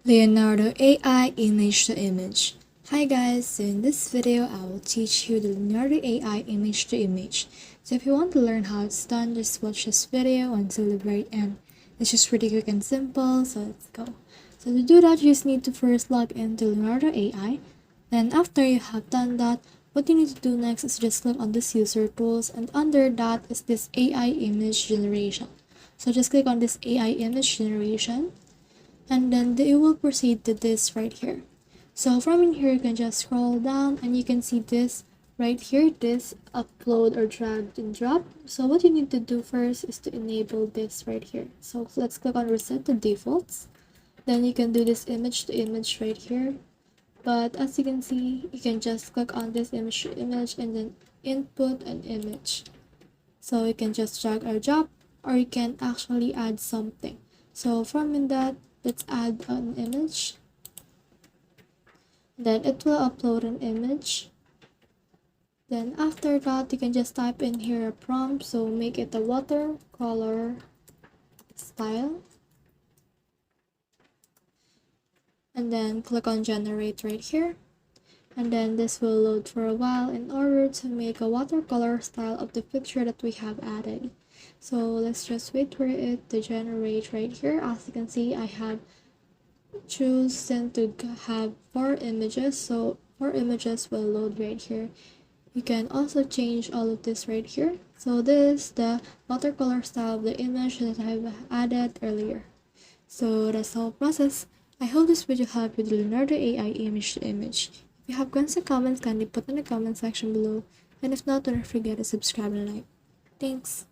Leonardo AI Image to Image. Hi guys, so in this video I will teach you the Leonardo AI Image to Image. So if you want to learn how it's done, just watch this video until the very end. It's just pretty quick and simple, so let's go. So to do that, you just need to first log into Leonardo AI. Then after you have done that, what you need to do next is just click on this user tools, and under that is this AI image generation. So just click on this AI image generation, and then it will proceed to this right here. So from in here, you can just scroll down and you can see this right here, this upload or drag and drop. So what you need to do first is to enable this right here. So let's click on reset to defaults. Then you can do this image to image right here. But as you can see, you can just click on this image to image and then input an image. So you can just drag or drop, or you can actually add something. So from in that, let's add an image. Then it will upload an image. Then after that, you can just type in here a prompt. So make it a watercolor style. And then click on generate right here. And then this will load for a while in order to make a watercolor style of the picture that we have added. So let's just wait for it to generate right here. As you can see, I have chosen to have 4 images, so 4 images will load right here. You can also change all of this right here. So this is the watercolor style of the image that I've added earlier. So that's the whole process. I hope this video helped with the Leonardo AI image to image. If you have questions or comments, kindly put in the comment section below. And if not, don't forget to subscribe and like. Thanks.